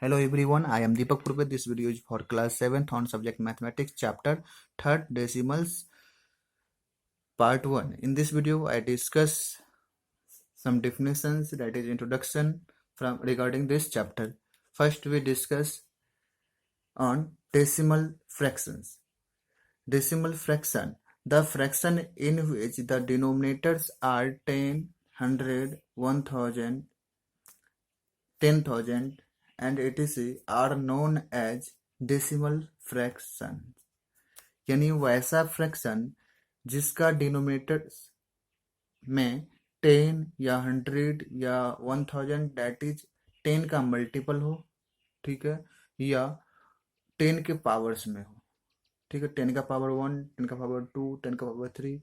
Hello everyone, I am Deepak Purve. This video is for class 7th on subject mathematics chapter 3rd decimals part 1. In this video I discuss some definitions, that is introduction from regarding this chapter. First we discuss on decimal fractions. Decimal fraction, the fraction in which the denominators are 10, 100, 1000, 10,000 and etc. are known as decimal fraction. यानी वैसा fraction जिसका denominator में 10 या 100 या 1000 that is 10 का multiple हो, ठीक है, या 10 के पावर्स में हो, ठीक है, 10 का पावर 1, 10 का पावर 2, 10 का पावर 3,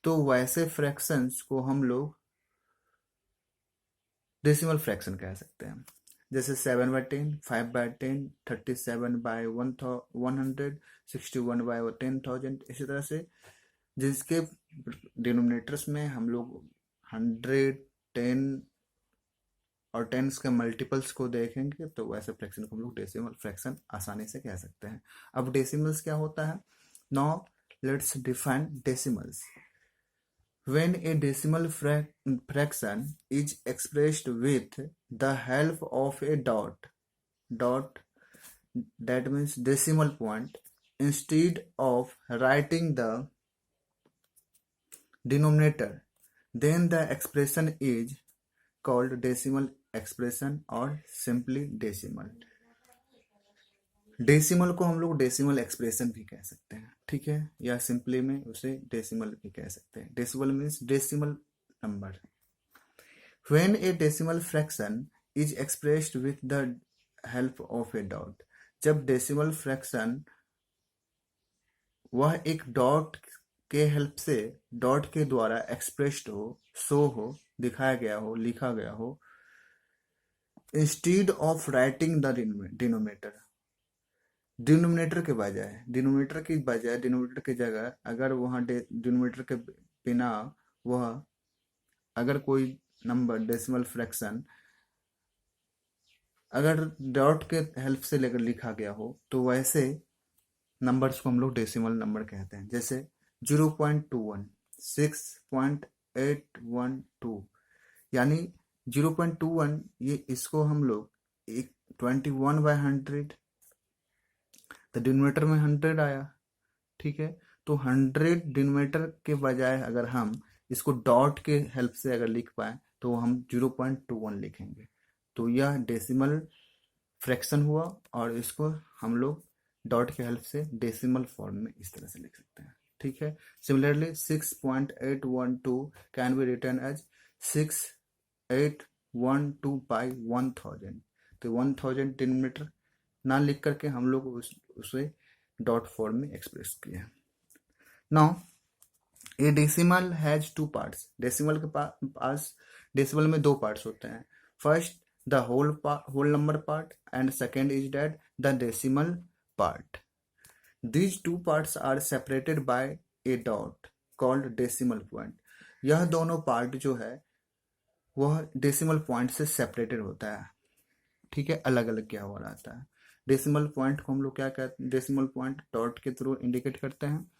तो वैसे फ्रैक्शंस को हम लोग डेसिमल फ्रैक्शन कह सकते हैं। जैसे 7/10, 5/10, 37/100, 61/10,000, इसी तरह से जिसके डिनोमिनेटर्स में हम लोग 100, 10 और टेंस के मल्टीपल्स को देखेंगे तो वैसे फ्रैक्शन को हम लोग डेसिमल फ्रैक्शन आसानी से कह सकते हैं। अब डेसिमल्स क्या होता है? Now let's define decimals. When a decimal fraction is expressed with the help of a dot, that means decimal point, instead of writing the denominator, then the expression is called decimal expression or simply decimal. Decimal को हम लोग decimal expression भी कह सकते हैं, ठीक है, या सिंपली में उसे डेसिमल भी कह सकते हैं। Decimal means decimal number. When A decimal fraction is expressed with the help of A dot, जब डेसिमल फ्रैक्शन वह एक डॉट के हेल्प से, डॉट के द्वारा एक्सप्रेस्ड हो, शो हो, दिखाया गया हो, लिखा गया हो, instead of writing the denominator, denominator की जगह अगर वहाँ डिनोमिनेटर के बिना वह अगर कोई नंबर डेसिमल फ्रैक्शन अगर डॉट के हेल्प से लेकर लिखा गया हो तो वैसे नंबर्स को हम लोग डेसिमल नंबर कहते हैं। जैसे 0.21, 6.812, यानी 0.21, ये इसको हम लोग 21/100, तो डिनोमिनेटर में 100 आया, ठीक है, तो 100 डिनोमिनेटर के बजाय अगर हम इसको डॉट के हेल्प से अगर लिख पाए तो हम 0.21 लिखेंगे, तो यह डेसिमल फ्रैक्शन हुआ और इसको हम लोग डॉट के हेल्प से डेसिमल फॉर्म में इस तरह से लिख सकते हैं, ठीक है। Similarly 6.812 can be written as 6812/1000, तो 1000 डिनोमिनेटर ना लिख करके हम लोग उसे डॉट फॉर्म में एक्सप्रेस किया। Now a decimal has 2 parts. Decimal के पास डेसिमल में 2 पार्ट्स होते हैं। First the whole number part and second is that the decimal part. These 2 parts are separated by a dot called decimal point. यह दोनों part जो है वह डेसिमल पॉइंट से सेपरेटेड होता है, ठीक है, अलग अलग क्या हुआ रहता है। डेसिमल पॉइंट को हम लोग क्या कहते हैं? डेसिमल पॉइंट डॉट के थ्रू इंडिकेट करते हैं।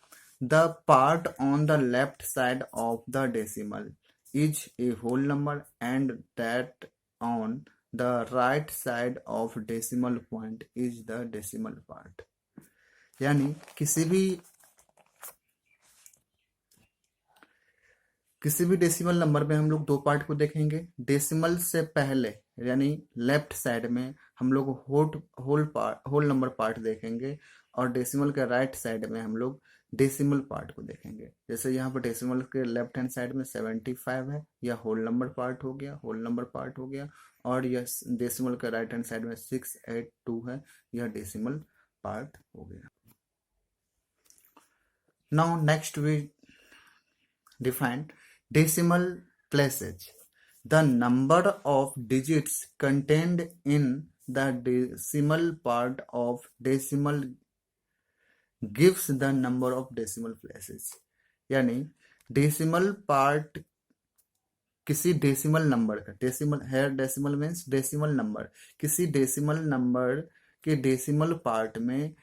The part on the left side of the decimal is a whole number and that on the right side of decimal point is the decimal part. यानी किसी भी decimal number में हम लोग 2 part को देखेंगे। डेसिमल से पहले यानी लेफ्ट साइड में हम लोग होल नंबर पार्ट देखेंगे और डेसिमल के राइट साइड में हम लोग डेसिमल पार्ट को देखेंगे। जैसे यहाँ पर डेसिमल के लेफ्ट हैंड साइड में 75 है, यह होल नंबर पार्ट हो गया, और यह डेसिमल के राइट हैंड साइड में 682 है, यह डेसिमल पार्ट हो गया। Now next we define decimal places. The number of digits contained in the decimal part of decimal gives the number of decimal places. यानी डेसिमल पार्ट किसी decimal number का, decimal here decimal means decimal number, किसी decimal number के decimal part में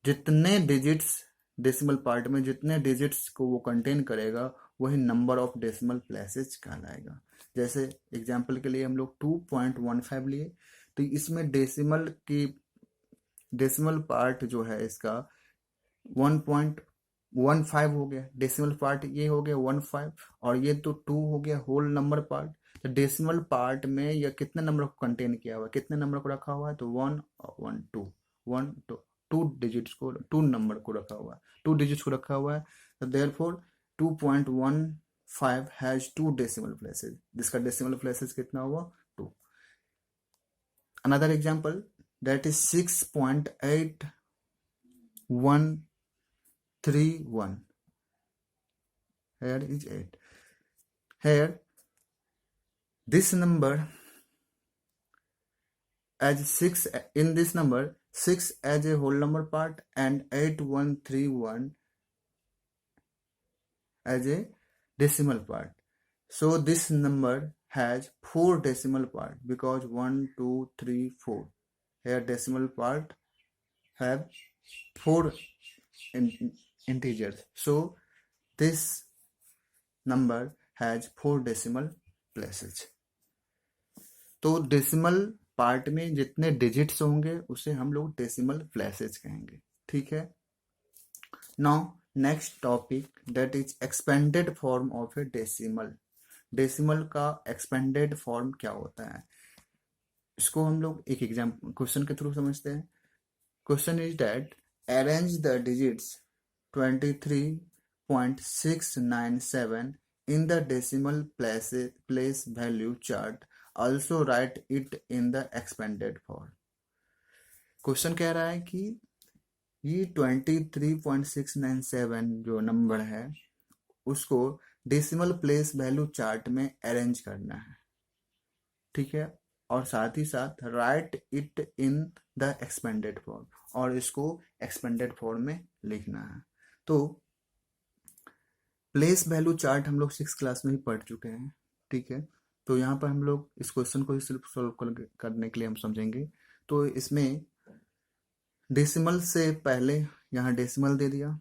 जितने digits, decimal part में जितने digits को वो कंटेन करेगा वही नंबर ऑफ डेसिमल प्लेसेस कहलाएगा। जैसे एग्जांपल के लिए हम लोग 2.15 लिए, तो इसमें डेसिमल की डेसिमल पार्ट जो है इसका 1.15 हो गया, डेसिमल पार्ट ये हो गया 15, और ये तो 2 हो गया होल नंबर पार्ट। तो डेसिमल पार्ट में यह कितने नंबर को कंटेन किया हुआ है, कितने नंबर को रखा हुआ है, तो 1 1 2 1 2 टू डिजिट्स को, 2 नंबर को रखा हुआ है, 2 डिजिट्स को रखा हुआ है। तो देयरफॉर 2.15 हैज 2 डेसिमल प्लेसेस, जिसका डेसिमल प्लेसेस कितना हुआ, 2। Another example that is 6.8131, here is 8, here this number as 6, in this number 6 as a whole number part and 8131 as a decimal part. So this number has 4 decimal part because 1 2 3 4, here decimal part have 4 integers, so this number has 4 decimal places. तो decimal part में जितने digits होंगे उसे हम लोग decimal places कहेंगे, ठीक है। Now next topic that is expanded form of A decimal. Decimal का एक्सपेंडेड फॉर्म क्या होता है, इसको हम लोग एक एग्जाम्पल क्वेश्चन के थ्रू समझते हैं। Question is that arrange the digits 23.697 in the decimal place value chart, also write it in the expanded form। Question कह रहा है कि ये 23.697 जो नंबर है उसको डेसिमल प्लेस वैल्यू चार्ट में अरेंज करना है, ठीक है, और साथ ही साथ right it in the expanded form, और इसको एक्सपेंडेड फॉर्म में लिखना है। तो प्लेस वैल्यू चार्ट हम लोग 6 क्लास में ही पढ़ चुके हैं, ठीक है। तो यहाँ पर हम लोग इस क्वेश्चन को ही सिर्फ सॉल्व करने के लिए हम समझेंगे। तो इसमें डेसिमल से पहले यहाँ डेसिमल दे दिया,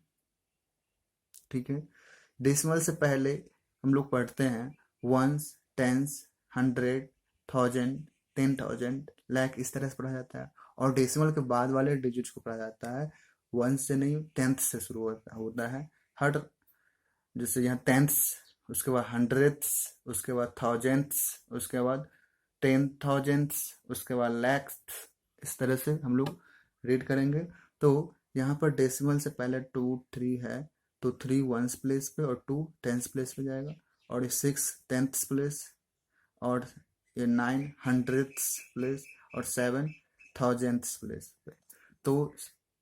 ठीक है। डेसिमल से पहले हम लोग पढ़ते हैं वंस, टेंस, 100, 1000, 10,000, लाख, इस तरह से पढ़ा जाता है। और डेसिमल के बाद वाले डिजिट्स को पढ़ा जाता है 1 से नहीं 10th से शुरू होता है। हर जैसे यहाँ 10th, उसके बाद 100th, उसके बाद 1000th, उसके बाद 10,000, उसके बाद lakhs, इस तरह से हम लोग रीड करेंगे। तो यहाँ पर डेसिमल से पहले 2 3 है, तो 3 1st प्लेस पे और 2 10th प्लेस पे जाएगा, और ये 6 10th प्लेस, और ये 9 100th प्लेस, और 7 1000th प्लेस पे। तो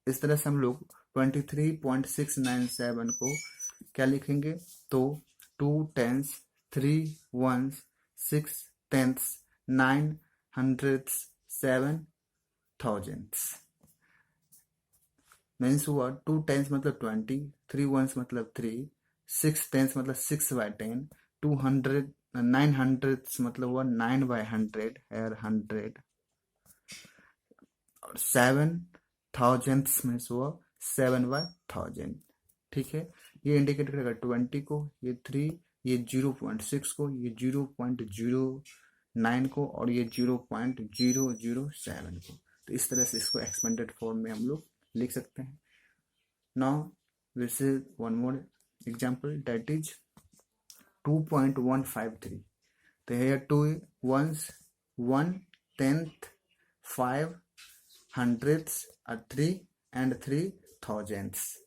इस तरह से हम लोग 23.697 को क्या लिखेंगे, तो 2 10s, 3 1s, 6 10s, 9 100s, 7 1000s। Means हुआ 2 10s मतलब 20, 3 1s मतलब 3, 6 10s मतलब 6/10, 9 100s मतलब हुआ 9/100, 100, और 7 1000s मीन्स हुआ 7/1000, ठीक है। ये इंडिकेट करेगा 20 को, ये 3, ये 0.6 को, ये 0.09 को, और ये 0.007 को। तो इस तरह से इसको एक्सपेंडेड फॉर्म में हम लोग लिख सकते हैं। Now this is one more example that is 2.153। तो here 2 1s, 1 10th, 5 100ths, 3 and 3 1000ths।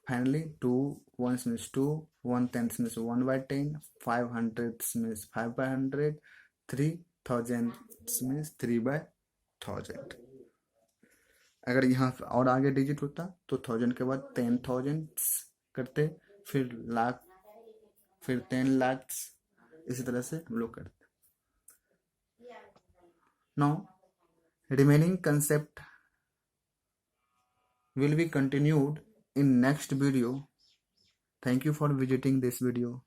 Finally 2 1s means 2, 1 10th means 1/10, 5 100ths means 5/100, 3 1000ths means 3/1000। अगर यहाँ और आगे डिजिट होता तो 1000 के बाद 10,000 करते, फिर लाख, फिर 10 lakhs, इसी तरह से हम लोग करते। Now remaining concept will be continued in next video. Thank you for visiting this video.